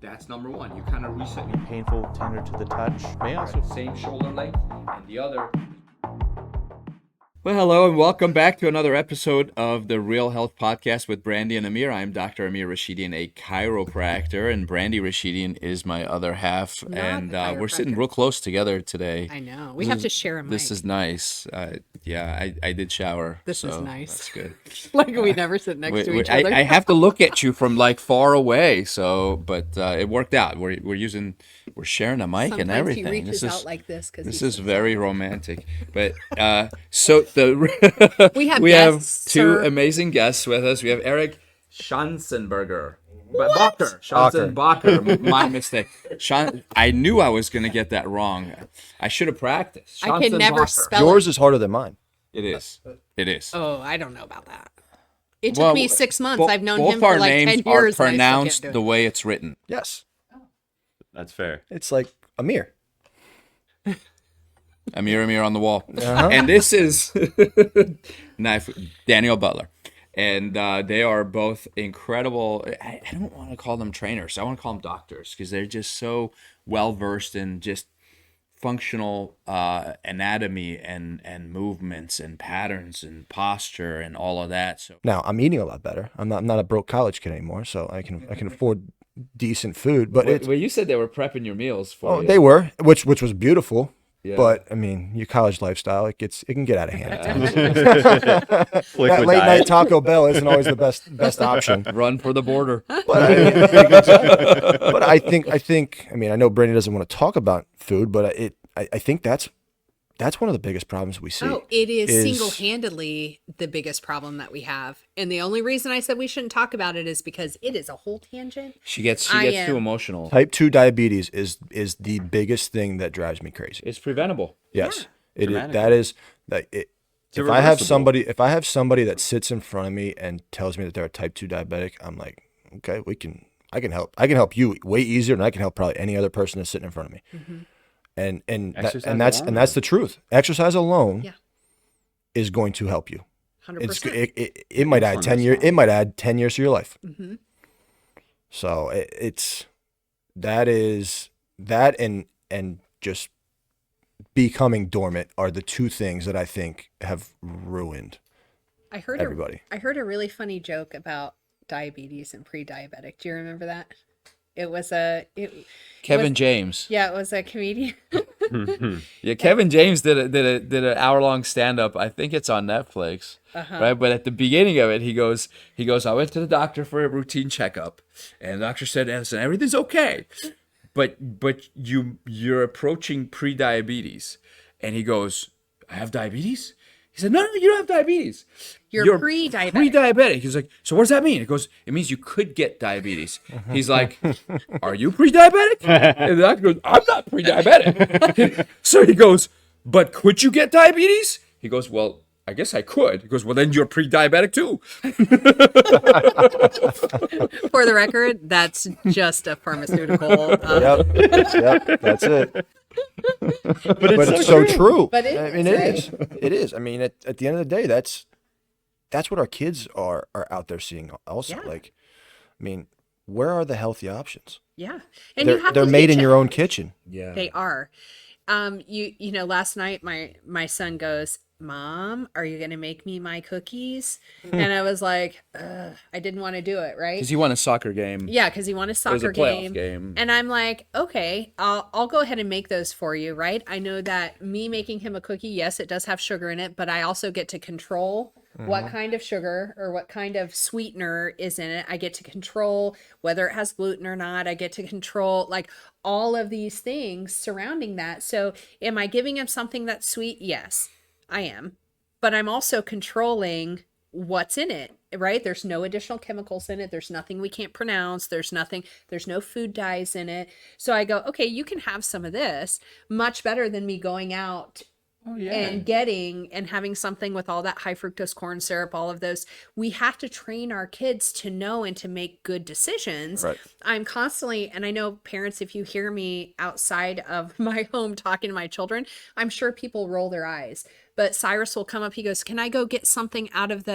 That's number one. You kind of reset your Painful, tender to the touch. May also same shoulder length and the other. Well, hello and welcome back to another episode of the Real Health Podcast with Brandy and Amir. I'm Dr. Amir Rashidian, a chiropractor, and Brandy Rashidian is my other half. Not and a we're sitting chiropractor. real close together today. I know. We have to share a mic. This is nice. Yeah, I did shower. This is so nice. That's good. Like we never sit next to each other. I have to look at you from like far away, but it worked out. We're sharing a mic and Sometimes everything. he reaches out like this because This is very romantic. But so we have have guests, two sir. amazing guests with us. We have Eric Schanzenberger. Schanzenbacher. My mistake. I knew I was going to get that wrong. I should have practiced. I can never Schanzenbacher. spell yours it. is harder than mine. It is. It is. Oh, I don't know about that. It took me 6 months. I've known both him our for like 10 names years. are and I still pronounced can't the do it. way it's written. Yes. That's fair. It's like Amir. Amir on the wall. And this is Daniel Butler. And they are both incredible. I don't want to call them trainers. I want to call them doctors because they're just so well versed in just functional anatomy and movements and patterns and posture and all of that. So Now I'm eating a lot better. I'm not a broke college kid anymore, so I can afford decent food. But it's you said they were prepping your meals for you. they were, which was beautiful. Yeah. But I mean, your college lifestyle, it can get out of hand at times. That Liquid late night diet. Taco Bell isn't always the best option. Run for the border. But I think I mean, I know Brandon doesn't want to talk about food, but I think that's one of the biggest problems we see. Oh, it is single-handedly the biggest problem that we have. And the only reason I said we shouldn't talk about it is because it is a whole tangent. She gets too emotional. Type 2 diabetes is the biggest thing that drives me crazy. It's preventable. Yes. It is, Dramatically. that is that it if I irreversible. have somebody that sits in front of me and tells me that they're a type 2 diabetic, I'm like, okay, I can help. I can help you way easier than I can help probably any other person that's sitting in front of me. Mm-hmm. Exercise alone, that's the truth. Exercise alone Yeah. is going to help you. 100%. It might add 10 years. It might add 10 years to your life. Mm-hmm. So it's that and just becoming dormant are the two things that I think have ruined I heard everybody. I heard a really funny joke about diabetes and pre-diabetic. Do you remember that? It was Kevin James. Yeah, it was a comedian. Yeah, Kevin James did an hour-long stand-up. I think it's on Netflix, right? But at the beginning of it, he goes, I went to the doctor for a routine checkup, and the doctor said, "Listen, everything's okay, but you're approaching pre-diabetes." And he goes, "I have diabetes?" He said, "No, you don't have diabetes. You're pre-diabetic." Pre-diabetic." He's like, "So what does that mean?" He goes, "It means you could get diabetes." He's like, "Are you pre-diabetic?" And the doctor goes, "I'm not pre-diabetic." So he goes, "But could you get diabetes?" He goes, "Well, I guess I could." He goes, "Well, then you're pre-diabetic too." For the record, that's just a pharmaceutical. Yep, that's it. But It's so true. But it I mean, is, it is. I mean, at the end of the day, that's what our kids are out there seeing. Also, Yeah. like, I mean, where are the healthy options? Yeah, and you have They're to made teach in it. your own kitchen. Yeah. They are. You know, last night my son goes, "Mom, are you gonna make me my cookies?" And I was like, I didn't want to do it, right? Because he won a soccer game. Yeah, because he won a It was soccer a playoff game. And I'm like, okay, I'll go ahead and make those for you, right? I know that me making him a cookie, yes, it does have sugar in it, but I also get to control what kind of sugar or what kind of sweetener is in it. I get to control whether it has gluten or not. I get to control like all of these things surrounding that. So am I giving him something that's sweet? Yes, I am. But I'm also controlling what's in it, right? There's no additional chemicals in it. There's nothing we can't pronounce. There's no food dyes in it. So I go, okay, you can have some of this, much better than me going out and getting and having something with all that high fructose corn syrup, all of those. We have to train our kids to know and to make good decisions. Right. I'm constantly, and I know parents, if you hear me outside of my home talking to my children, I'm sure people roll their eyes. But Cyrus will come up. He goes, "Can I go get something out of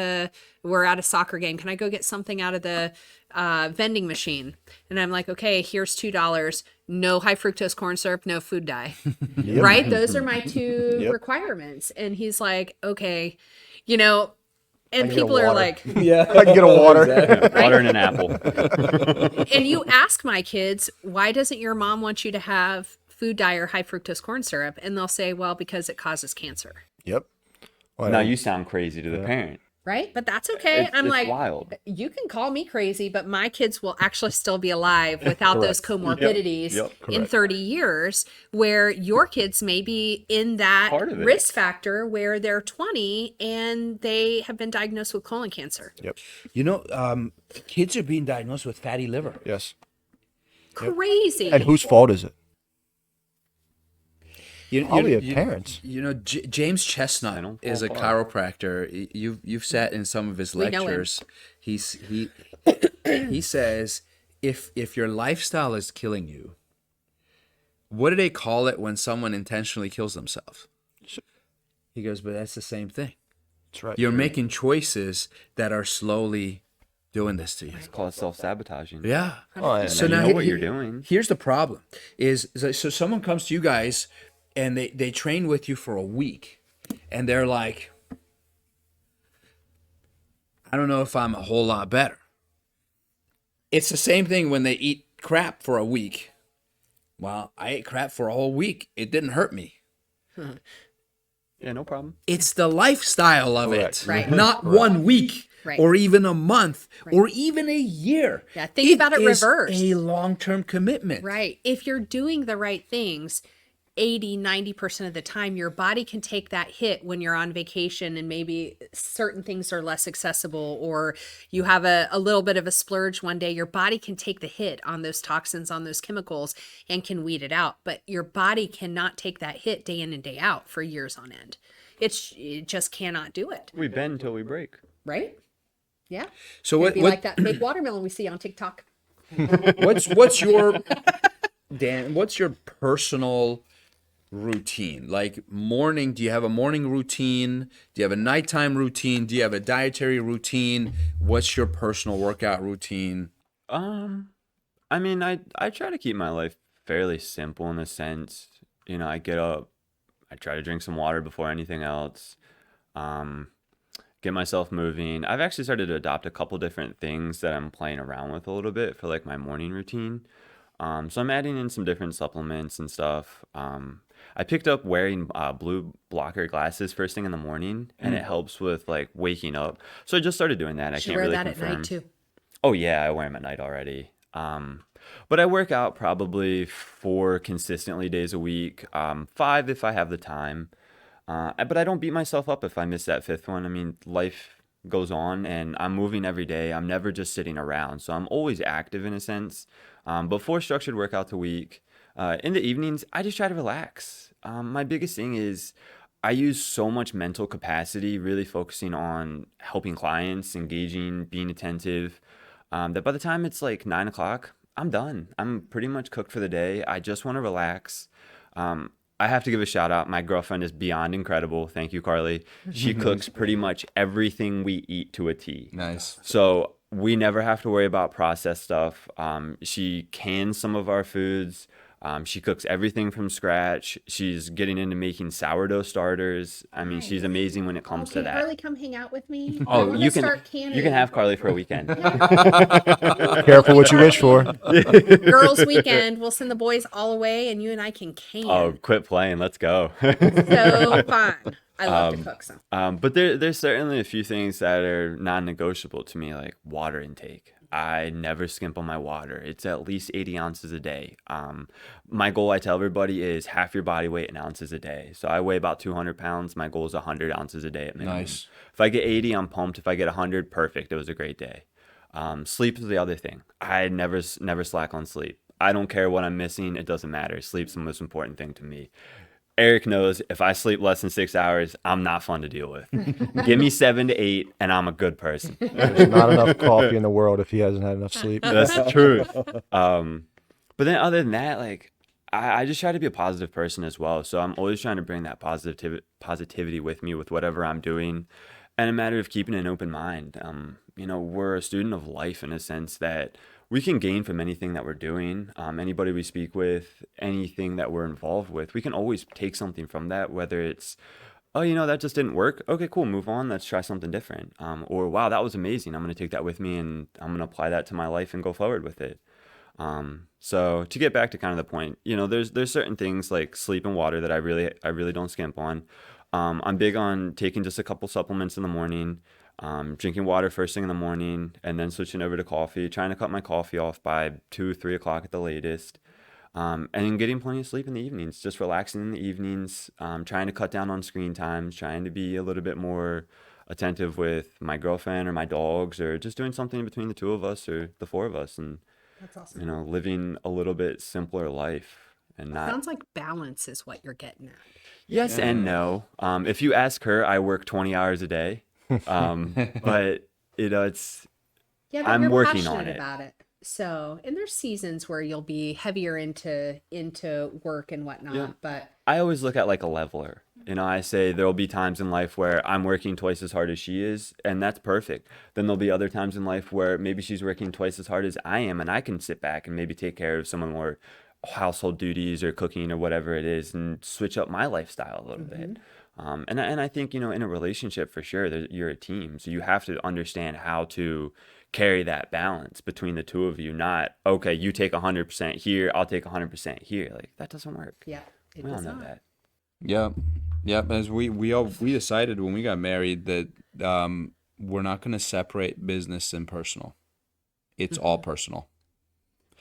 we're at a soccer game. Can I go get something out of the vending machine. And I'm like, okay, here's $2. No high fructose corn syrup, no food dye. Right? Those are my two requirements. And he's like, okay, you know, and people are like, yeah, I can get a water. Yeah, water and an apple. and you ask my kids, why doesn't your mom want you to have food dye or high fructose corn syrup? And they'll say, well, because it causes cancer. Yep. Well, Now you sound crazy to the parent. Right? But that's okay. I'm It's like, wild. you can call me crazy, but my kids will actually still be alive without those comorbidities in 30 years, where your kids may be in that risk factor where they're 20 and they have been diagnosed with colon cancer. Yep. You know, kids are being diagnosed with fatty liver. Yes. Crazy. And whose fault is it? Probably parents. You know, James Chestnut is a chiropractor. You've sat in some of his lectures. He says if your lifestyle is killing you, what do they call it when someone intentionally kills themselves? He goes, but that's the same thing. That's right. You're making choices that are slowly doing this to you. It's called self-sabotaging. Yeah. Oh, So you now know what you're doing. Here's the problem: is so someone comes to you guys and they train with you for a week, and they're like, I don't know if I'm a whole lot better. It's the same thing when they eat crap for a week. Well, I ate crap for a whole week. It didn't hurt me. Yeah, no problem. It's the lifestyle of it, Right. not 1 week. Right. Or even a month, or even a year. Yeah, think about it reversed. A long-term commitment. Right. If you're doing the right things, 80-90% of the time, your body can take that hit when you're on vacation and maybe certain things are less accessible, or you have a little bit of a splurge one day. Your body can take the hit on those toxins, on those chemicals, and can weed it out. But your body cannot take that hit day in and day out for years on end. It just cannot do it. We bend until we break. Right? Yeah. So It'd be like that fake watermelon we see on TikTok. what's your Dan? What's your personal routine? Like morning, do you have a morning routine? Do you have a nighttime routine? Do you have a dietary routine? What's your personal workout routine? I mean, I try to keep my life fairly simple in a sense. You know, I get up, I try to drink some water before anything else. Get myself moving. I've actually started to adopt a couple different things that I'm playing around with a little bit for like my morning routine. So I'm adding in some different supplements and stuff. I picked up wearing blue blocker glasses first thing in the morning, and it helps with like waking up. So I just started doing that. I can't really confirm. At night too. Oh yeah, I wear them at night already. But I work out probably 4 consistently days a week, 5 if I have the time. But I don't beat myself up if I miss that 5th one. I mean, life goes on and I'm moving every day. I'm never just sitting around. So I'm always active in a sense. But 4 structured workouts a week. In the evenings, I just try to relax. My biggest thing is I use so much mental capacity, really focusing on helping clients, engaging, being attentive, that by the time it's like 9 o'clock, I'm done. I'm pretty much cooked for the day. I just want to relax. I have to give a shout out. My girlfriend is beyond incredible. Thank you, Carly. She cooks pretty much everything we eat to a T. Nice. So we never have to worry about processed stuff. She cans some of our foods. She cooks everything from scratch. She's getting into making sourdough starters. I mean, she's amazing when it comes to that. Carly, come hang out with me. Oh, you can have Carly for a weekend. Careful what you wish for. Girls' weekend. We'll send the boys all away, and you and I can can. Oh, quit playing. Let's go. So fun. I love to cook some. But there's certainly a few things that are non-negotiable to me, like water intake. I never skimp on my water. It's at least 80 ounces a day. My goal, I tell everybody, is half your body weight in ounces a day. So I weigh about 200 pounds. My goal is 100 ounces a day at minimum. Nice. If I get 80, I'm pumped. If I get 100, perfect. It was a great day. Sleep is the other thing. I never slack on sleep. I don't care what I'm missing. It doesn't matter. Sleep's the most important thing to me. Eric knows if I sleep less than 6 hours, I'm not fun to deal with. Give me 7 to 8 and I'm a good person. There's not enough coffee in the world if he hasn't had enough sleep. That's the truth. But then other than that, like I just try to be a positive person as well. So I'm always trying to bring that positivity with me with whatever I'm doing. And a matter of keeping an open mind. we're a student of life in a sense that we can gain from anything that we're doing. Anybody we speak with, anything that we're involved with, we can always take something from that, whether it's, oh, that just didn't work. Okay, cool. Move on. Let's try something different. Or, wow, that was amazing. I'm going to take that with me and I'm going to apply that to my life and go forward with it. So to get back to kind of the point, there's certain things like sleep and water that I really don't skimp on. I'm big on taking just a couple supplements in the morning, drinking water first thing in the morning, and then switching over to coffee, trying to cut my coffee off by 2, 3 o'clock at the latest. And then getting plenty of sleep in the evenings, just relaxing in the evenings, trying to cut down on screen times, trying to be a little bit more attentive with my girlfriend or my dogs, or just doing something between the two of us or the four of us. And That's awesome. living a little bit simpler life and not. Sounds like balance is what you're getting at. Yes and no. If you ask her, I work 20 hours a day, but it's. Yeah, but I'm you're working passionate on it. about it. So, and there's seasons where you'll be heavier into work and whatnot, Yeah. but I always look at like a leveler. I say there'll be times in life where I'm working twice as hard as she is, and that's perfect. Then there'll be other times in life where maybe she's working twice as hard as I am, and I can sit back and maybe take care of some of more household duties or cooking or whatever it is and switch up my lifestyle a little bit. And I think, in a relationship for sure, you're a team. So you have to understand how to carry that balance between the two of you. Not, okay, you take 100% here, I'll take 100% here. Like, that doesn't work. yeah, it We all does know not. that. Yeah, yeah. As we decided when we got married that we're not going to separate business and personal. It's all personal.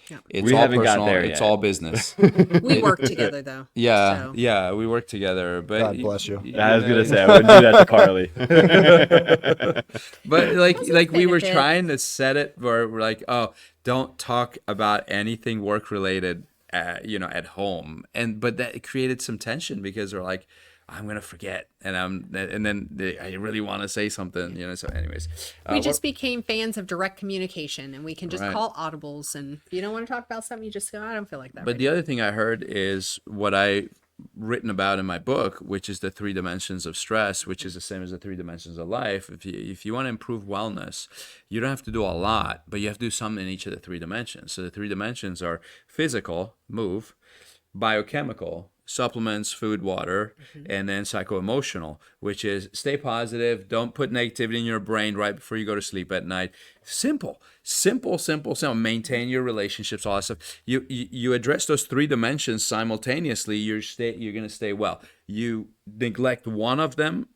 Yeah. It's We all haven't got personal. there It's yet. all business. We work together though. Yeah, So. yeah. We work together, but God bless you. I was gonna say I wouldn't do that to Carly. But like we were benefits. trying to set it where we're like, oh, don't talk about anything work related, at home, but that created some tension because we're like, I'm gonna forget, and then I really want to say something, So, anyways, We just became fans of direct communication, and we can just Right. call audibles. And if you don't want to talk about something, you just go, I don't feel like that. But right the other thing I heard is what I written about in my book, which is the 3 dimensions of stress, which is the same as the 3 dimensions of life. If you want to improve wellness, you don't have to do a lot, but you have to do something in each of the 3 dimensions. So the 3 dimensions are physical, move, biochemical, supplements, food, water, and then psycho-emotional, which is stay positive, don't put negativity in your brain right before you go to sleep at night. Simple. Maintain your relationships, all that stuff. You address those 3 dimensions simultaneously, you're going to stay well. You neglect one of them,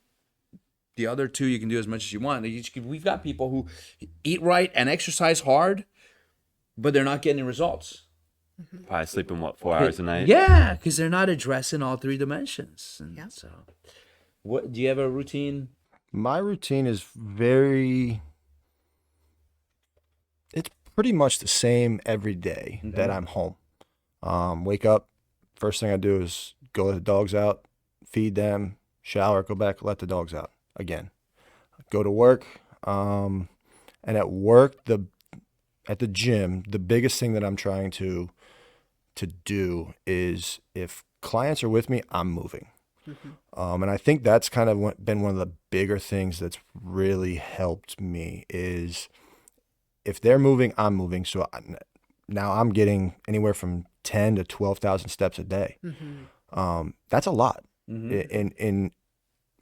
the other 2 you can do as much as you want. We've got people who eat right and exercise hard, but they're not getting results. Probably sleeping 4 hours a night. Yeah, because they're not addressing all 3 dimensions. And Yeah. so, what do you have a routine? My routine is it's pretty much the same every day that I'm home. Wake up, first thing I do is go let the dogs out, feed them, shower, go back, let the dogs out again. Go to work, and at work, at the gym, the biggest thing that I'm trying to do is if clients are with me, I'm moving. And I think that's kind of been one of the bigger things that's really helped me is if they're moving, I'm moving. So now I'm getting anywhere from 10 to 12,000 steps a day. That's a lot. And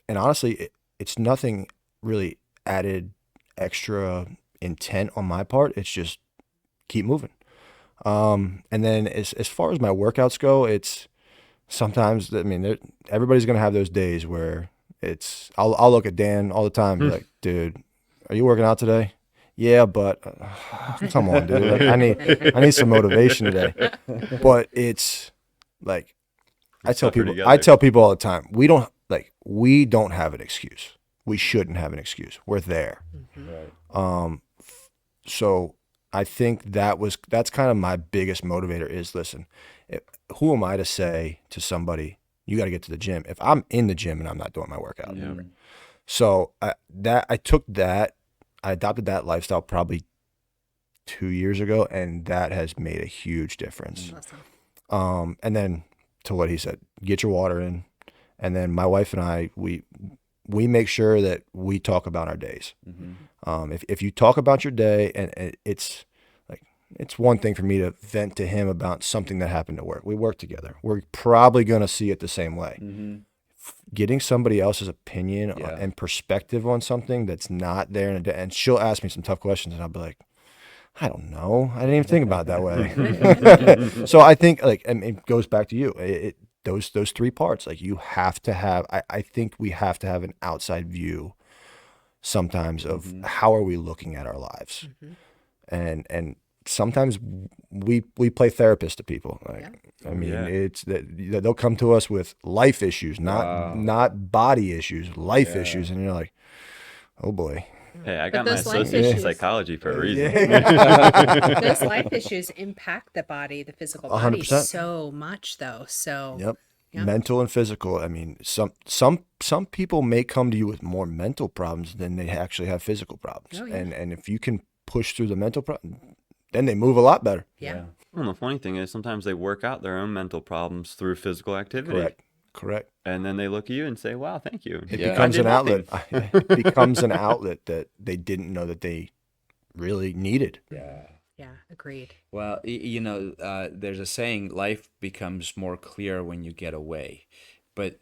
honestly, it's nothing really added extra intent on my part. It's just keep moving. And then as far as my workouts go, it's sometimes, everybody's going to have those days where I'll look at Dan all the time and be like, dude, are you working out today? Yeah, but come on, dude. Like, I need some motivation today. But it's like, I tell people all the time, we don't have an excuse. We shouldn't have an excuse. We're there. Right. So I think that's kind of my biggest motivator is, listen, who am I to say to somebody, you got to get to the gym if I'm in the gym and I'm not doing my workout? Yeah. So I adopted that lifestyle probably 2 years ago, and that has made a huge difference. Awesome. And then to what he said, get your water in. And then my wife and I, we make sure that we talk about our days. If you talk about your day, and it's like, it's one thing for me to vent to him about something that happened at work. We work together. We're probably going to see it the same way. Getting somebody else's opinion and perspective on something that's not there, and she'll ask me some tough questions, and I'll be like, I don't know. I didn't even think about it that way. So I think, like, and it goes back to you. Those three parts, like, you have to have, I think we have to have an outside view sometimes of how are we looking at our lives. And sometimes we play therapist to people. Like, I mean, it's that they'll come to us with life issues, not body issues, life issues. And you're like, oh boy. Hey, I got my those life associate in issues- psychology for a reason. Those life issues impact the body, the physical body 100%. so much though. So Yep. Yeah. Mental and physical. I mean, some people may come to you with more mental problems than they actually have physical problems. Oh, yeah. And if you can push through the mental problem, then they move a lot better. yeah. Well, the funny thing is sometimes they work out their own mental problems through physical activity. Correct. And then they look at you and say, wow, thank you. It Yeah. becomes I did an outlet. nothing. It becomes an outlet that they didn't know that they really needed. Yeah, agreed. Well, there's a saying: life becomes more clear when you get away, but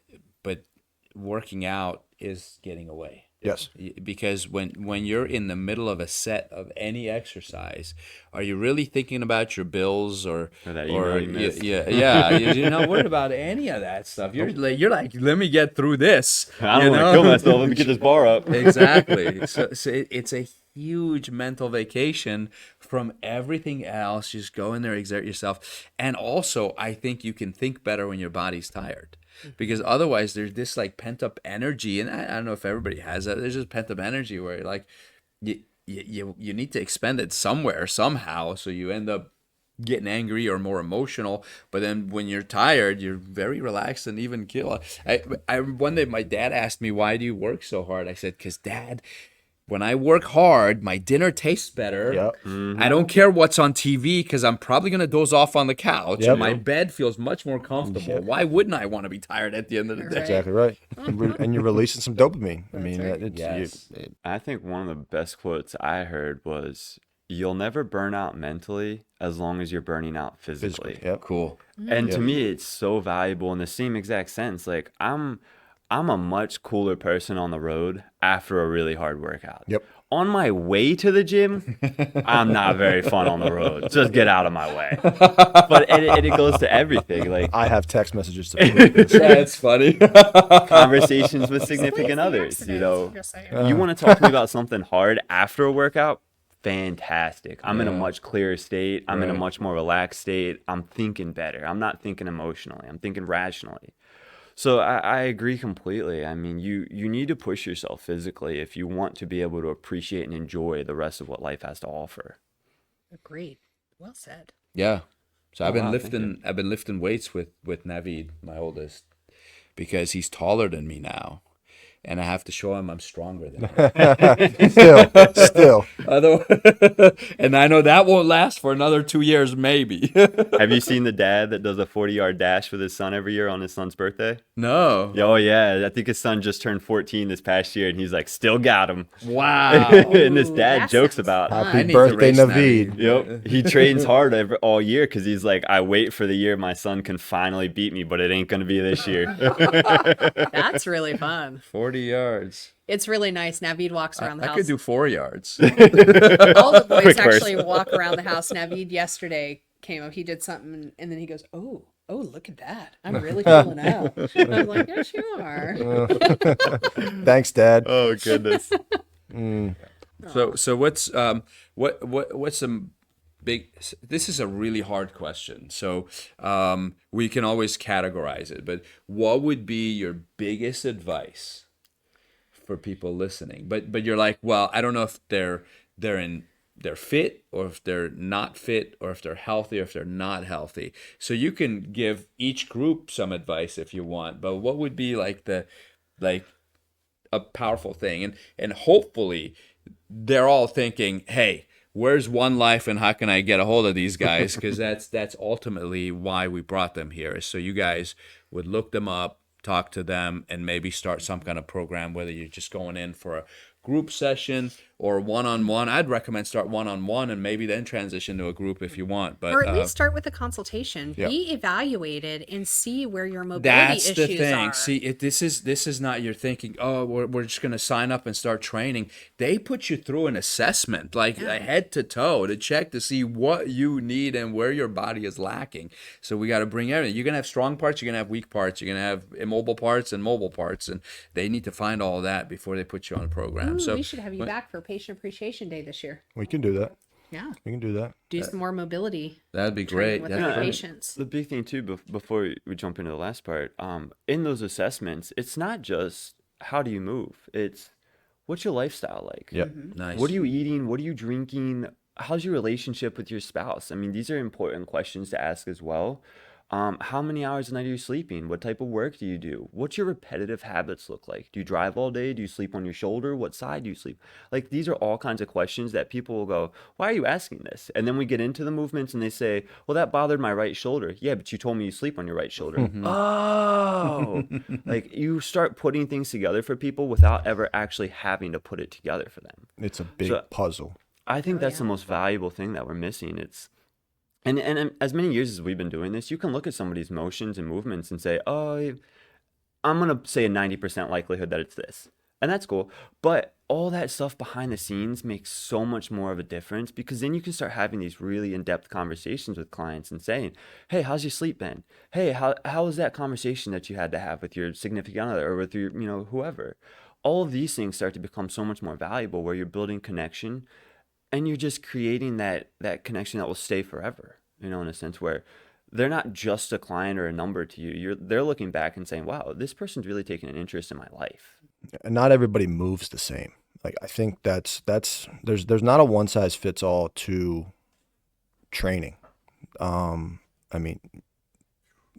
working out is getting away. Yes. Because when you're in the middle of a set of any exercise, are you really thinking about your bills or that email you missed. you're not worried about any of that stuff. You're like, let me get through this. I don't want to kill myself. Let me get this bar up. Exactly. So it's a huge mental vacation from everything else. Just go in there, exert yourself. And also, I think you can think better when your body's tired. Because otherwise there's this like pent up energy, and I don't know if everybody has that. There's just pent up energy where like you need to expend it somewhere, somehow. So you end up getting angry or more emotional. But then when you're tired, you're very relaxed and even kill. I one day my dad asked me, "Why do you work so hard?" I said, "'Cause Dad, when I work hard, my dinner tastes better. Yep. I don't care what's on TV because I'm probably going to doze off on the couch. Yep. And my bed feels much more comfortable. Why wouldn't I want to be tired at the end of the day?" Right. Exactly right. And you're releasing some dopamine. I mean, right. it's Yes. I think one of the best quotes I heard was, "You'll never burn out mentally as long as you're burning out physically." Yep. Cool. And to me, it's so valuable in the same exact sense. Like I'm a much cooler person on the road after a really hard workout. Yep. On my way to the gym, I'm not very fun on the road. Just get out of my way. But it goes to everything, like I have text messages to prove this. That's funny. conversations with significant others. You know, you want to talk to me about something hard after a workout? Fantastic. I'm in a much clearer state. I'm in a Right. much more relaxed state. I'm thinking better. I'm not thinking emotionally. I'm thinking rationally. So I agree completely. I mean, you need to push yourself physically if you want to be able to appreciate and enjoy the rest of what life has to offer. Agreed. Well said. Yeah. So I've been wow, thank lifting weights with Naveed, my oldest, because he's taller than me now. And I have to show him I'm stronger than him. Still. And I know that won't last for another 2 years, maybe. Have you seen the dad that does a 40-yard dash with his son every year on his son's birthday? No. Oh, yeah. I think his son just turned 14 this past year, and he's like, still got him. Wow. And this Ooh, dad that jokes sounds about fun. I Happy need to birthday, race Naveed. Yep. He trains hard all year because he's like, I wait for the year my son can finally beat me, but it ain't going to be this year. That's really fun. 40 yards. It's really nice. Naveed walks around the I house. could do 4 yards. All the boys Quick burst. actually walk around the house. Naveed yesterday came up. He did something, and then he goes, "Oh, look at that! I'm really pulling out." I'm like, "Yes, you are." Thanks, Dad. Oh, goodness. So what's some big? This is a really hard question. So we can always categorize it, but what would be your biggest advice for people listening? But you're like, well, I don't know if they're fit or if they're not fit or if they're healthy or if they're not healthy. So you can give each group some advice if you want. But what would be like a powerful thing? And hopefully they're all thinking, hey, where's OneLife and how can I get a hold of these guys? Because that's ultimately why we brought them here, is so you guys would look them up, talk to them, and maybe start some kind of program, whether you're just going in for a group session or one-on-one. I'd recommend start one-on-one and maybe then transition to a group if you want. But Or at least start with a consultation. Yep. Be evaluated and see where your mobility that's issues the thing. are. See, this is not you're thinking, oh, we're just going to sign up and start training. They put you through an assessment, like head to toe, to check to see what you need and where your body is lacking. So we got to bring everything. You're going to have strong parts, you're going to have weak parts, you're going to have immobile parts and mobile parts, and they need to find all that before they put you on a program. Ooh, So we should have you back for Patient Appreciation Day this year. We can do that. Yeah. We can do that. Do some more mobility that'd be training great. with That'd our be great. patients. The big thing too, before we jump into the last part, in those assessments, it's not just how do you move, it's what's your lifestyle like. Yep. Nice. What are you eating? What are you drinking? How's your relationship with your spouse? I mean, these are important questions to ask as well. How many hours a night are you sleeping? What type of work do you do? What's your repetitive habits look like? Do you drive all day? Do you sleep on your shoulder? What side do you sleep? Like, these are all kinds of questions that people will go, why are you asking this? And then we get into the movements and they say, well, that bothered my right shoulder. Yeah, but you told me you sleep on your right shoulder. Oh, like you start putting things together for people without ever actually having to put it together for them. It's a big So- puzzle. I think that's the most valuable thing that we're missing. It's and as many years as we've been doing this, you can look at somebody's motions and movements and say, oh, I'm going to say a 90% likelihood that it's this. And that's cool. But all that stuff behind the scenes makes so much more of a difference, because then you can start having these really in-depth conversations with clients and saying, hey, how's your sleep been? Hey, how was that conversation that you had to have with your significant other or with your, whoever? All of these things start to become so much more valuable, where you're building connection. And you're just creating that connection that will stay forever, in a sense where they're not just a client or a number to you. They're looking back and saying, wow, this person's really taking an interest in my life. And not everybody moves the same. Like, I think there's not a one size fits all to training. I mean,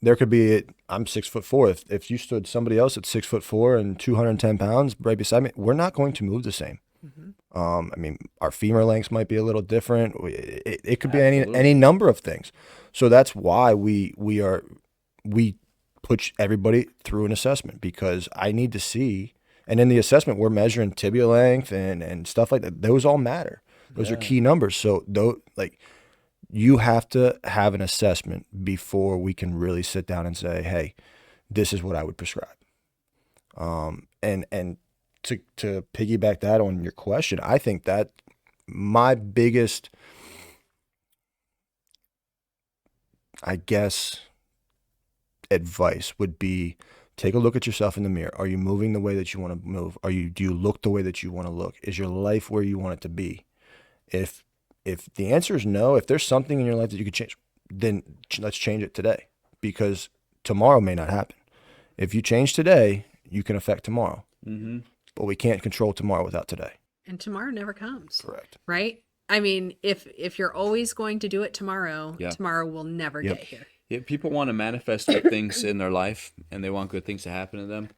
there could be, I'm 6'4". If you stood somebody else at 6'4" and 210 pounds right beside me, we're not going to move the same. I mean, our femur lengths might be a little different. It could be any number of things. So that's why we put everybody through an assessment, because I need to see. And in the assessment, we're measuring tibia length and stuff like that. Those all matter. Those are key numbers. So you have to have an assessment before we can really sit down and say, hey, this is what I would prescribe. And to piggyback that on your question, I think that my biggest, I guess, advice would be, take a look at yourself in the mirror. Are you moving the way that you want to move? Do you look the way that you want to look? Is your life where you want it to be? If the answer is no, if there's something in your life that you could change, then let's change it today, because tomorrow may not happen. If you change today, you can affect tomorrow. Mm-hmm. But we can't control tomorrow without today. And tomorrow never comes. Correct. Right? I mean, if you're always going to do it tomorrow, tomorrow will never get here. Yeah, people want to manifest good things in their life, and they want good things to happen to them.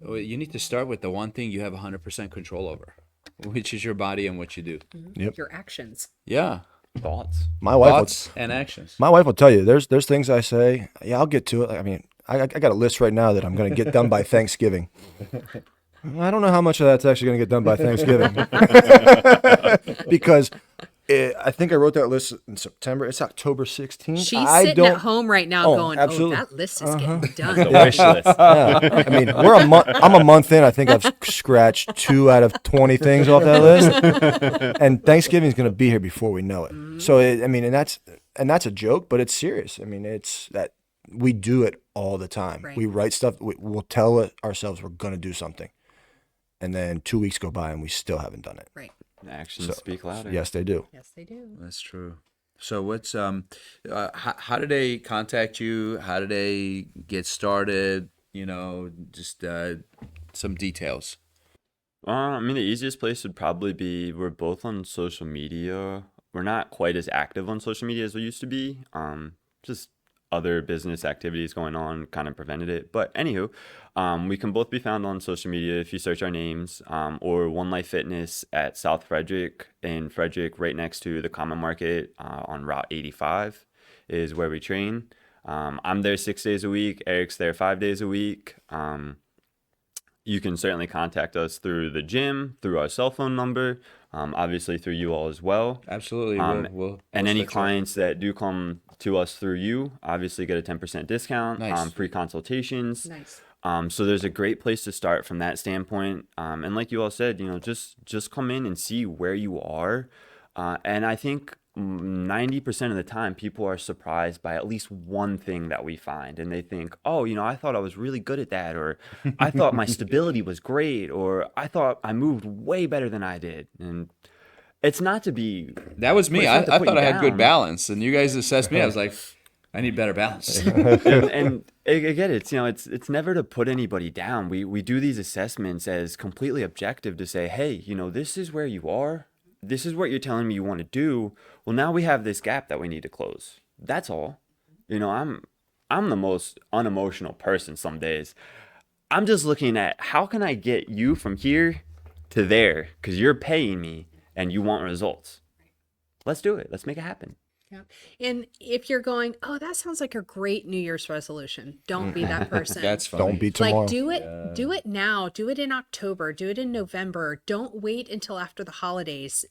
You need to start with the one thing you have 100% control over, which is your body and what you do. Yep. Your actions. Yeah. Thoughts. Thoughts and actions. My wife will tell you, there's things I say, yeah, I'll get to it. I mean, I got a list right now that I'm going to get done by Thanksgiving. I don't know how much of that's actually going to get done by Thanksgiving. Because I think I wrote that list in September. It's October 16th. She's sitting at home right now going, absolutely. that list is getting done. The wish list. Yeah. I mean, I'm a month in. I think I've scratched 2 out of 20 things off that list. And Thanksgiving is going to be here before we know it. Mm-hmm. So, and that's a joke, but it's serious. I mean, it's that we do it all the time. Right. We write stuff. We'll tell ourselves we're going to do something. And then 2 weeks go by and we still haven't done it. Right. Actions speak louder. Yes, they do. Yes, they do. That's true. So what's how do they contact you? How do they get started? Just some details. I mean, the easiest place would probably be, we're both on social media. We're not quite as active on social media as we used to be. Just other business activities going on kind of prevented it. But anywho, we can both be found on social media if you search our names, or OneLife Fitness at South Frederick in Frederick, right next to the Common Market on Route 85 is where we train. I'm there 6 days a week. Eric's there 5 days a week. You can certainly contact us through the gym, through our cell phone number, obviously through you all as well. Absolutely. And any clients that do come to us through you, obviously get a 10% discount, Nice. free consultations. Nice. So there's a great place to start from that standpoint. And like you all said, just come in and see where you are. And I think 90% of the time, people are surprised by at least one thing that we find. And they think, oh, I thought I was really good at that. Or I thought my stability was great. Or I thought I moved way better than I did. And it's not to be... That was me. it's I not to put thought you I had good down. balance, and you guys assessed me. I was like, I need better balance. and again, it's never to put anybody down. We do these assessments as completely objective to say, hey, this is where you are. This is what you're telling me you want to do. Well, now we have this gap that we need to close. That's all. I'm the most unemotional person some days. I'm just looking at how can I get you from here to there, because you're paying me and you want results. Let's do it. Let's make it happen. Yeah. And if you're going, oh, that sounds like a great New Year's resolution, don't be that person. That's funny. Don't be tomorrow. Like do it now, do it in October, do it in November. Don't wait until after the holidays,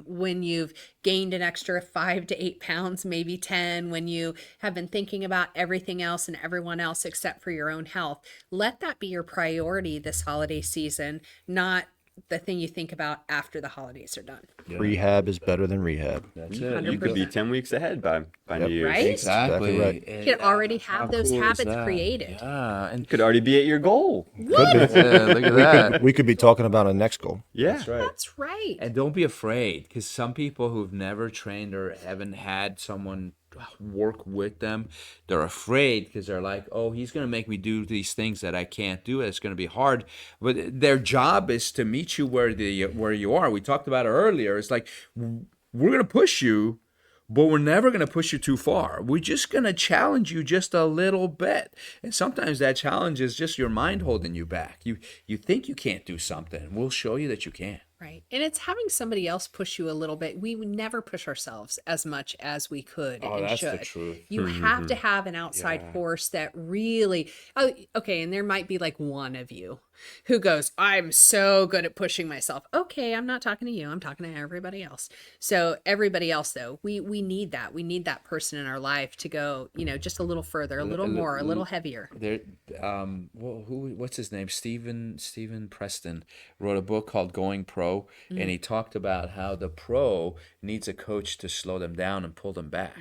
when you've gained an extra 5 to 8 pounds, maybe 10, when you have been thinking about everything else and everyone else except for your own health. Let that be your priority this holiday season, not the thing you think about after the holidays are done. Rehab is better than rehab. That's it. You could be 10 weeks ahead by New Year's. Right? Exactly. Exactly You can already have those cool is habits that? created. Yeah, and Could already be at your goal. look at that. We could be talking about a next goal. Yeah. That's right. That's right. And don't be afraid, because some people who've never trained or haven't had someone work with them, they're afraid because they're like, oh, he's going to make me do these things that I can't do. It's going to be hard. But their job is to meet you where you are. We talked about it earlier. It's like, we're going to push you, but we're never going to push you too far. We're just going to challenge you just a little bit. And sometimes that challenge is just your mind holding you back. You think you can't do something. We'll show you that you can. Right. And it's having somebody else push you a little bit. We would never push ourselves as much as we could and that's should. the truth. You have to have an outside force that really, oh, okay. And there might be like one of you who goes, I'm so good at pushing myself. Okay. I'm not talking to you. I'm talking to everybody else. So everybody else though, we need that. We need that person in our life to go, just a little further, a little more, a little heavier. There, what's his name? Stephen Preston wrote a book called Going Pro, and he talked about how the pro needs a coach to slow them down and pull them back.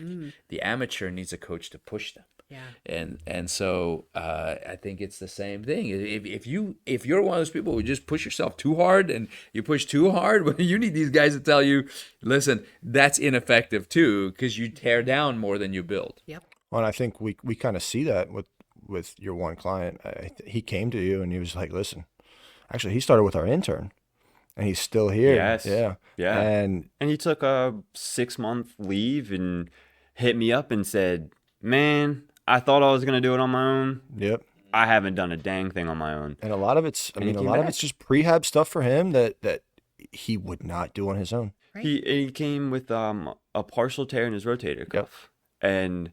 The amateur needs a coach to push them. Yeah. And so I think it's the same thing. If you're one of those people who just push yourself too hard and you push too hard, well, you need these guys to tell you, listen, that's ineffective too, because you tear down more than you build. Yep. Well, and I think we kind of see that with your one client. He came to you and he was like, listen, actually, he started with our intern. And he's still here. Yes. Yeah. Yeah. And he took a 6-month leave and hit me up and said, man, I thought I was going to do it on my own. yep. I haven't done a dang thing on my own. And a lot of it's, he came it's just prehab stuff for him that he would not do on his own. Right. He came with a partial tear in his rotator cuff. And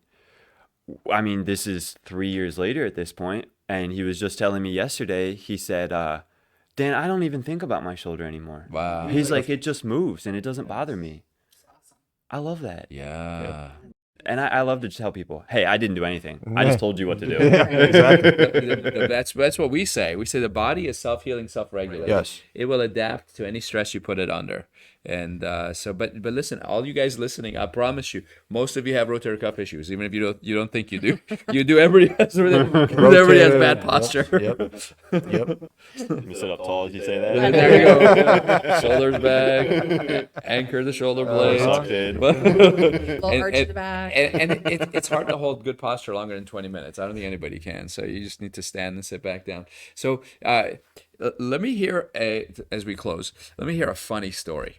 I mean, this is 3 years later at this point. And he was just telling me yesterday, he said, Dan, I don't even think about my shoulder anymore. Wow. He's like, it just moves and it doesn't bother me. I love that. Yeah. And I love to tell people, hey, I didn't do anything. I just told you what to do. Exactly. That's what we say. We say the body is self-healing, self-regulating. Yes. It will adapt to any stress you put it under. And but listen, all you guys listening, I promise you, most of you have rotator cuff issues, even if you don't think you do. You do. Everybody has bad posture. Yep. You sit up tall as you say that. And there you go. Shoulders back, anchor the shoulder blades. Little arch to the back. And it's hard to hold good posture longer than 20 minutes. I don't think anybody can. So you just need to stand and sit back down. So let me hear, as we close, let me hear a funny story.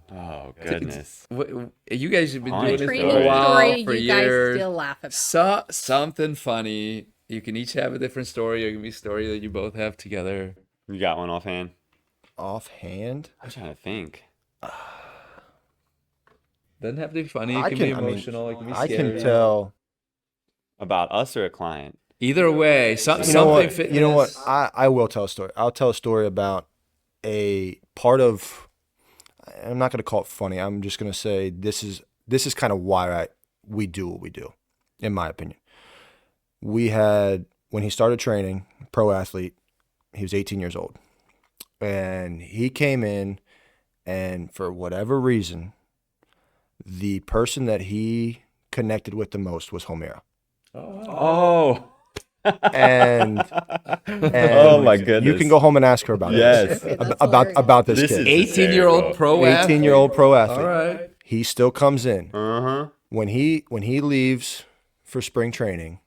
Oh, goodness. You guys have been doing this Training for a while, story, for you guys years. still laugh about. Something funny. You can each have a different story. It can be a story that you both have together. You got one offhand? Offhand? I'm trying to think. Doesn't have to be funny. It can be emotional. It can be I scary. can tell About us or a client? Either way, You know something what? fitness. You know what? I will tell a story. I'll tell a story about a part of. I'm not going to call it funny. I'm just going to say this is kind of why we do what we do, in my opinion. We had, when he started training, pro athlete, he was 18 years old, and he came in, and for whatever reason, the person that he connected with the most was Homera. Oh. And Oh my goodness. you can go home and ask her about Yes. this, That's about hilarious. this This kid. is 18-year-old pro athlete. 18-year-old pro athlete. All right. He still comes in. Uh-huh. When he leaves for spring training,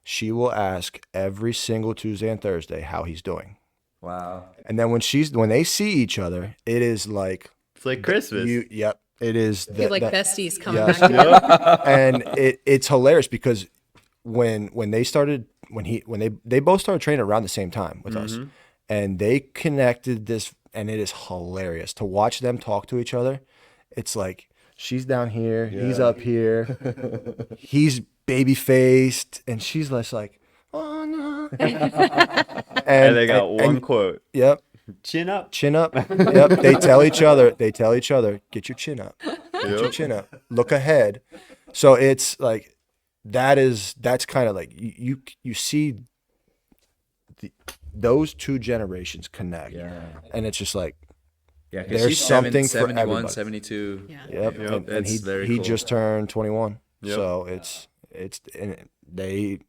she will ask every single Tuesday and Thursday how he's doing. Wow. And then when they see each other, it is like It's like Christmas. yep, it is Feel like besties coming yes. back together. And it's hilarious because when they both started training around the same time with us, and they connected this, and it is hilarious to watch them talk to each other. It's like she's down here, he's up here, he's baby faced, and she's less like, oh no. And they got one quote. Yep. Chin up. Chin up. Yep. They tell each other, get your chin up. Get your chin up. Look ahead. So it's like that's kind of like you see those two generations connect. And it's just like Yeah, 'cause there's she's something for 71, everybody. 72. Yeah. Yep. And That's very he cool. just turned 21. Yep. So it's and they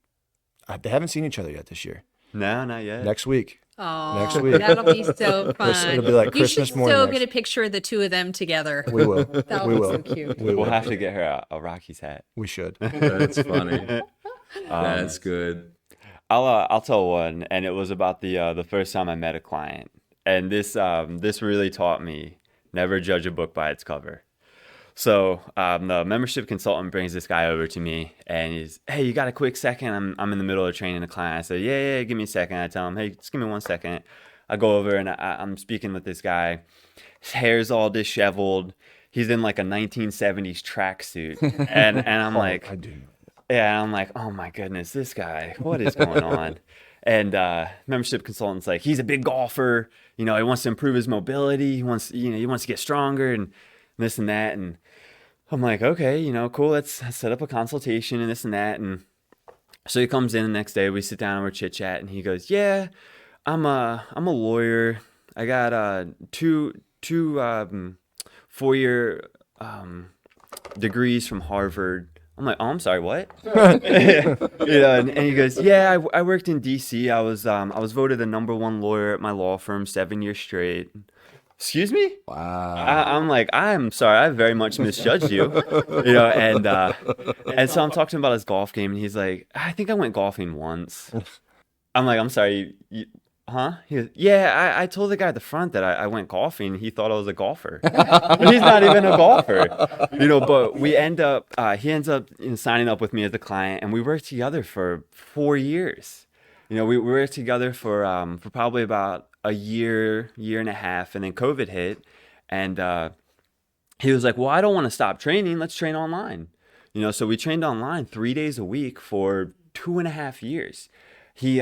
haven't seen each other yet this year. No, not yet. Next week. Oh, Next week. that'll be so fun. It'll be like you Christmas should morning so next. get a picture of the two of them together. We will. That we would be will. so cute. We will. We'll have to get her a Rockies hat. We should. That's funny. That's good. I'll tell one, and it was about the first time I met a client, and this really taught me never judge a book by its cover. So the membership consultant brings this guy over to me, and he's, hey, you got a quick second? I'm in the middle of training a client. I said, yeah, give me a second. I tell him, hey, just give me 1 second. I go over and I'm speaking with this guy. His hair's all disheveled. He's in like a 1970s tracksuit, and I'm like, I do. yeah, I'm like, oh my goodness, this guy, what is going on? And membership consultant's like, he's a big golfer. He wants to improve his mobility. He wants to get stronger and this and that. And I'm like, okay, cool. Let's set up a consultation and this and that. And so he comes in the next day. We sit down and we're chit chat. And he goes, yeah, I'm a lawyer. I got two 4-year degrees from Harvard. I'm like, oh, I'm sorry, what? And he goes, yeah, I worked in DC. I was voted the #1 lawyer at my law firm 7 years straight. Excuse me? Wow. I'm like, I'm sorry, I very much misjudged you. And so I'm talking to him about his golf game, and he's like, I think I went golfing once. I'm like, I'm sorry, huh? He goes, yeah, I told the guy at the front that I went golfing. He thought I was a golfer. He's not even a golfer. But he ends up signing up with me as a client, and we worked together for 4 years. We worked together for probably about a year and a half, and then COVID hit, and he was like, well, I don't want to stop training. Let's train online. So we trained online 3 days a week for 2.5 years. He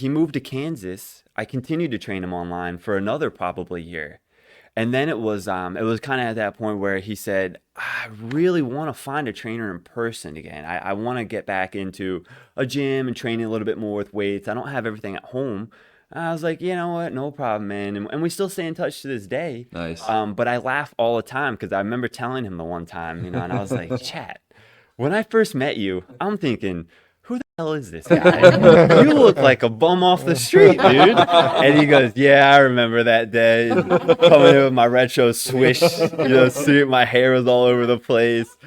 moved to Kansas. I continued to train him online for another probably year. And then it was kind of at that point where he said, I really want to find a trainer in person again. I want to get back into a gym and training a little bit more with weights. I don't have everything at home. I was like, you know what? No problem, man. And we still stay in touch to this day. Nice. But I laugh all the time because I remember telling him the one time, and I was like, chat, when I first met you, I'm thinking, who the hell is this guy? You look like a bum off the street, dude. And he goes, yeah, I remember that day. Coming in with my retro swish, suit. My hair was all over the place.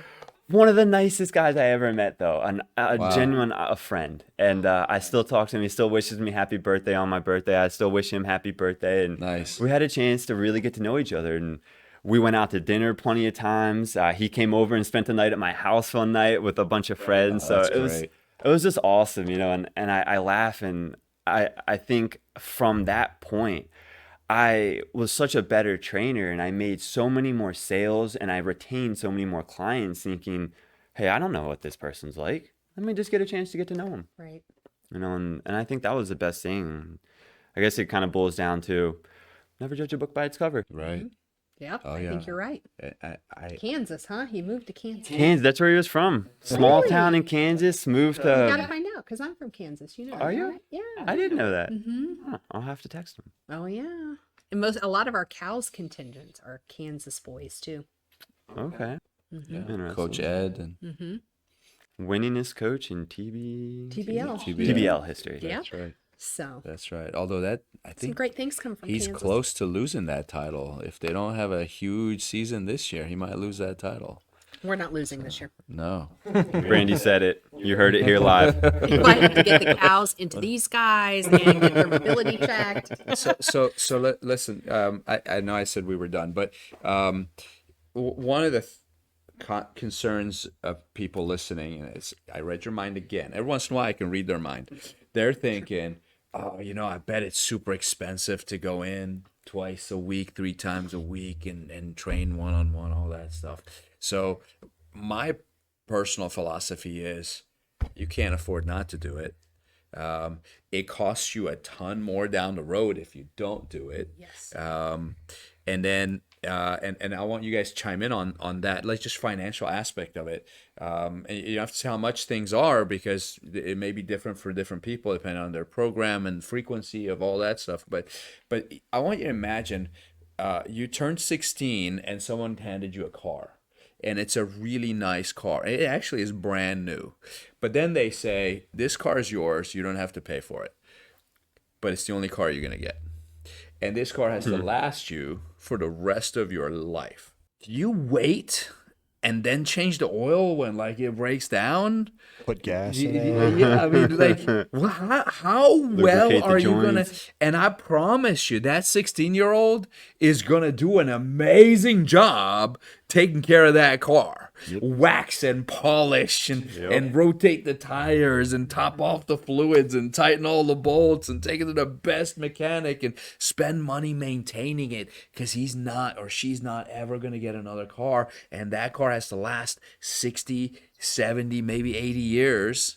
One of the nicest guys I ever met, though. Genuine friend. And I still talk to him. He still wishes me happy birthday on my birthday. I still wish him happy birthday. And Nice. we had a chance to really get to know each other. And we went out to dinner plenty of times. He came over and spent the night at my house one night with a bunch of friends. So that's it was just awesome, and I laugh, and I think from that point, I was such a better trainer, and I made so many more sales, and I retained so many more clients thinking, hey, I don't know what this person's like. let me just get a chance to get to know him. Right. You know, and I think that was the best thing. I guess it kind of boils down to never judge a book by its cover. Right. Yep. Oh, I yeah. think you're right. I Kansas, huh? He moved to Kansas. Kansas, that's where he was from. Small Really? town in Kansas, moved You gotta to. find out because I'm from Kansas. You know. Are that, you? right? Yeah. I didn't know that. Mm-hmm. Huh, I'll have to text him. Oh yeah. And a lot of our cows contingents are Kansas boys too. Okay. Mm-hmm. yeah. Interesting. Coach Ed and Mm-hmm. Winningest coach in TBL TBL. history. Yeah. That's right. So That's right. Although that I some think great things come from he's Kansas. close to losing that title. If they don't have a huge season this year, he might lose that title. We're not losing this year. No. Brandy said it. You heard it here live. If I have to get the cows into these guys and get their mobility checked. Listen. I know I said we were done, but one of the concerns of people listening is I read your mind again. Every once in a while, I can read their mind. They're thinking, oh, I bet it's super expensive to go in twice a week, 3 times a week, and train one-on-one, all that stuff. So my personal philosophy is you can't afford not to do it. It costs you a ton more down the road if you don't do it. Yes. And then and I want you guys to chime in on that, like just financial aspect of it. And you have to see how much things are because it may be different for different people depending on their program and frequency of all that stuff. But I want you to imagine you turned 16 and someone handed you a car. And it's a really nice car. It actually is brand new. But then they say, this car is yours. You don't have to pay for it. But it's the only car you're going to get. And this car has to last you for the rest of your life. You wait and then change the oil when it breaks down? Put gas in it. Yeah, I mean, how well Lubricate the are you gonna? joints. And I promise you, that 16-year-old is gonna do an amazing job taking care of that car. Wax and polish and rotate the tires and top off the fluids and tighten all the bolts and take it to the best mechanic and spend money maintaining it because he's not or she's not ever gonna get another car, and that car has to last 60, 70, maybe 80 years,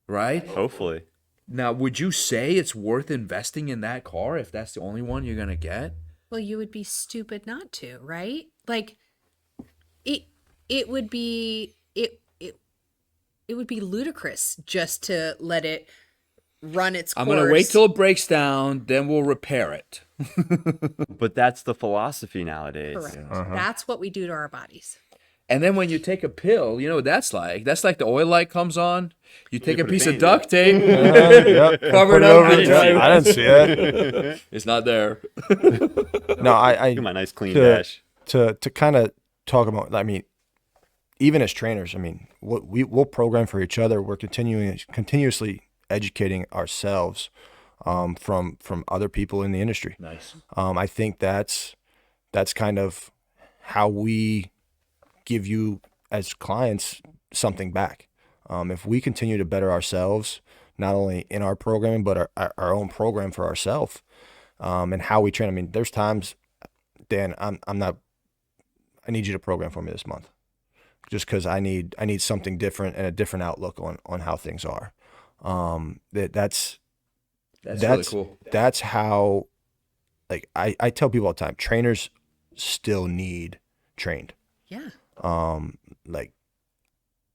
right? Hopefully. Now, would you say it's worth investing in that car if that's the only one you're going to get? Well, you would be stupid not to, right? It would be ludicrous just to let it run its course. I'm going to wait till it breaks down, then we'll repair it. But that's the philosophy nowadays. Correct. That's what we do to our bodies. And then when you take a pill, you know what that's like? That's like the oil light comes on. You take a put a piece of band-aid. duct tape, Yep. cover Put it up. over and the- I didn't see that. It's not there. No, I Look at my nice clean to, dash. to kind of talk about, I mean, even as trainers, I mean, we'll program for each other. We're continuously educating ourselves from other people in the industry. Nice. I think that's kind of how we give you as clients something back. If we continue to better ourselves, not only in our programming, but our own program for ourselves, and how we train. I mean, there's times, Dan, I need you to program for me this month, just because I need something different and a different outlook on how things are. That's really cool. That's how, I tell people all the time, trainers still need trained. Yeah.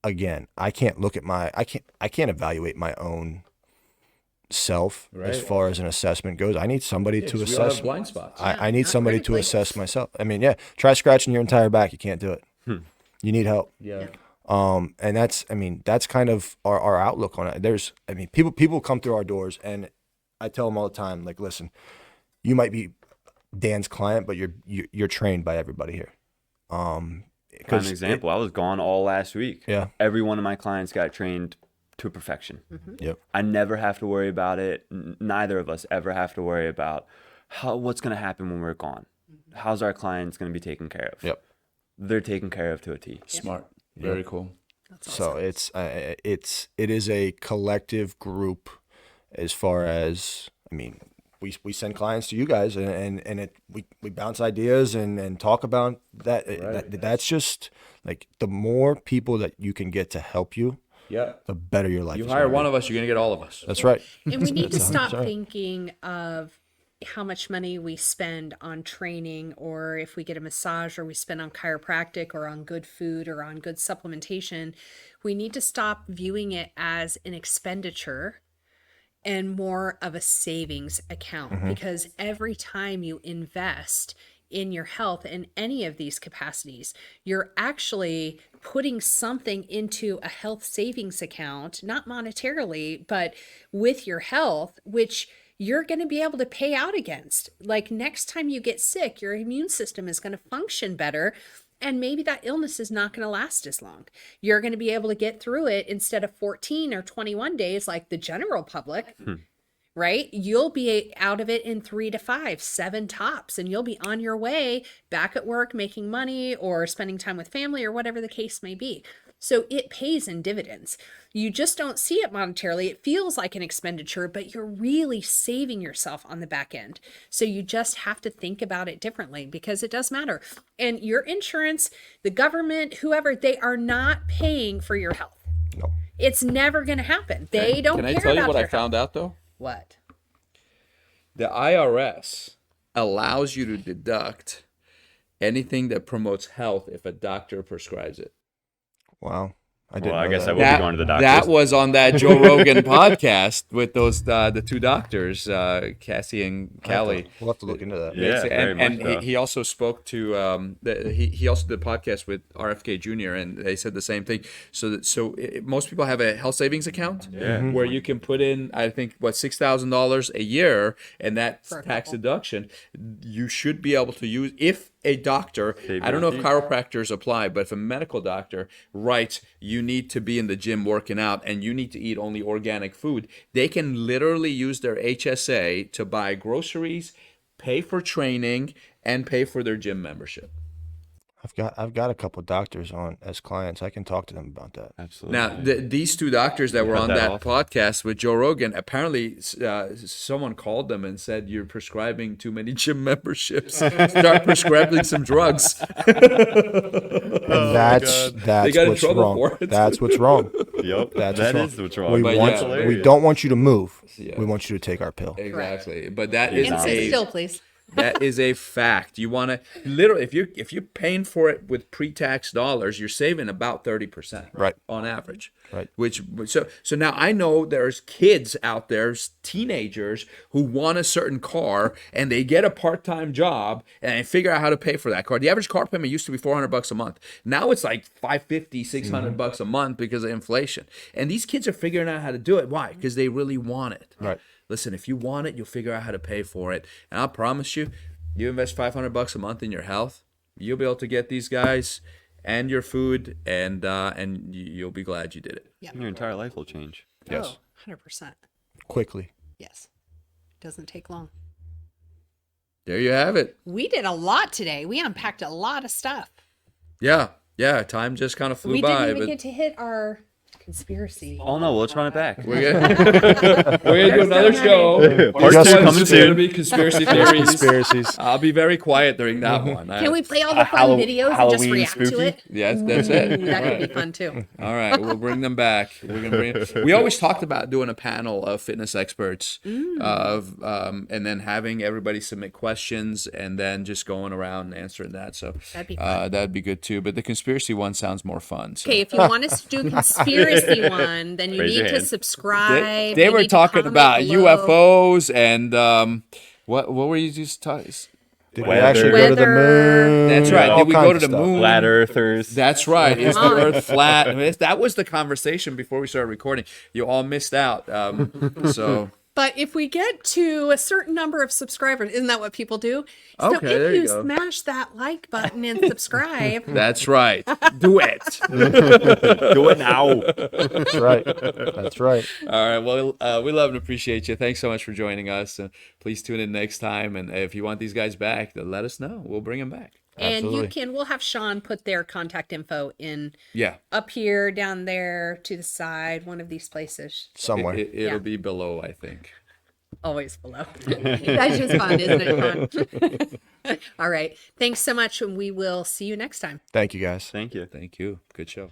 Again, I can't evaluate my own self as Right. far as an assessment goes. I need somebody to We all assess. have blind spots. I need Not somebody to critically. assess myself. I mean, yeah, try scratching your entire back. You can't do it. You need help. Yeah. And that's kind of our outlook on it. People come through our doors, and I tell them all the time, like, listen, you might be Dan's client, but you're trained by everybody here. Prime example, I was gone all last week. Yeah. Every one of my clients got trained to perfection. Yep. I never have to worry about it. Neither of us ever have to worry about what's going to happen when we're gone. How's our clients going to be taken care of? Yep. They're taken care of to a T. Smart. Very cool. That's awesome. So it is a collective group, as far as, I mean, we send clients to you guys, and we bounce ideas and talk about that. Right. That's just like, the more people that you can get to help you, Yeah. the better your life You is hire gonna one be. of us, you're gonna get all of us. That's right. And we need to That's stop 100%. thinking of how much money we spend on training, or if we get a massage, or we spend on chiropractic, or on good food, or on good supplementation. We need to stop viewing it as an expenditure and more of a savings account, because every time you invest in your health in any of these capacities, you're actually putting something into a health savings account, not monetarily, but with your health, which you're going to be able to pay out against. Like next time you get sick, your immune system is going to function better. And maybe that illness is not going to last as long. You're going to be able to get through it instead of 14 or 21 days like the general public, right? You'll be out of it in 3 to 5, 7 tops, and you'll be on your way back at work making money or spending time with family or whatever the case may be. So it pays in dividends. You just don't see it monetarily. It feels like an expenditure, but you're really saving yourself on the back end. So you just have to think about it differently, because it does matter. And your insurance, the government, whoever, they are not paying for your health. No. It's never going to happen. They don't Can I care tell you about what I your found health. out though? What? The IRS allows you to deduct anything that promotes health if a doctor prescribes it. Wow. I didn't Well, I know guess that. I will be going to the doctor. That was on that Joe Rogan podcast with those the two doctors, Cassie and Callie. We'll have to look into that. Yeah, very and, much and so. he also spoke to he also did a podcast with RFK Jr. and they said the same thing. Most people have a health savings account where you can put in, I think, $6,000 a year, and that's For a tax couple. deduction. You should be able to use if a doctor, I don't know if chiropractors apply, but if a medical doctor writes you need to be in the gym working out and you need to eat only organic food, they can literally use their HSA to buy groceries, pay for training, and pay for their gym membership. I've got a couple doctors on as clients. I can talk to them about that. Absolutely. Now, these two doctors that were cut on that that off. podcast with Joe Rogan, apparently someone called them and said, you're prescribing too many gym memberships. Start prescribing some drugs. And that's They got in what's trouble wrong. for it. That's what's wrong. Yep. That's That what's is wrong. what's wrong. We But want yeah. we don't want you to move. Yeah. We want you to take our pill. Exactly. But that is And sit a still, please. that is a fact. You want to literally, if you're paying for it with pre-tax dollars, you're saving about 30%, Right. on average. Right. So now I know there's kids out there, teenagers who want a certain car and they get a part-time job and they figure out how to pay for that car. The average car payment used to be $400 a month. Now it's like $550, $600 a month because of inflation. And these kids are figuring out how to do it. Why? Because they really want it. Right. Listen, if you want it, you'll figure out how to pay for it. And I'll promise you, you invest $500 a month in your health, you'll be able to get these guys and your food, and you'll be glad you did it. Yeah. Your entire life will change. Yes. Oh, 100%. Quickly. Yes. Doesn't take long. There you have it. We did a lot today. We unpacked a lot of stuff. Yeah. Time just kind of flew We by. didn't even But get to hit our conspiracy. Oh no, let's run it back. we're gonna do another show. Part Just two some coming It's going to soon. be conspiracy theories. Conspiracies. I'll be very quiet during that one. Can we play all the fun videos and just Halloween react to spooky? it? Yes, that's it. Ooh, that could be fun too. All right, we'll bring them back. We're gonna bring. We always talked about doing a panel of fitness experts, and then having everybody submit questions, and then just going around and answering that. So That'd be fun. that'd be good too. But the conspiracy one sounds more fun. So. Okay, if you want us to do a conspiracy one, then you Raise your need to hand. subscribe. They You were need to talking comment about below. UFOs and what were you just talking? Did we Weather. actually go to the Weather. moon? That's right. All Did we go kinds to of the stuff. moon? Flat earthers. That's right. Is the Come on. Earth flat? I mean, that was the conversation before we started recording. You all missed out. So But if we get to a certain number of subscribers, isn't that what people do? So Okay, there if you you go. smash that like button and subscribe, that's right. Do it. Do it now. That's right. That's right. All right. Well, we love and appreciate you. Thanks so much for joining us. Please tune in next time. And if you want these guys back, then let us know. We'll bring them back. and Absolutely. we'll have Sean put their contact info in Yeah. up here, down there, to the side, one of these places. Somewhere. It'll Yeah. be below, I think. Always below. That's just fun, isn't it, Sean? All right. Thanks so much, and we will see you next time. Thank you, guys. Thank you. Thank you. Good show.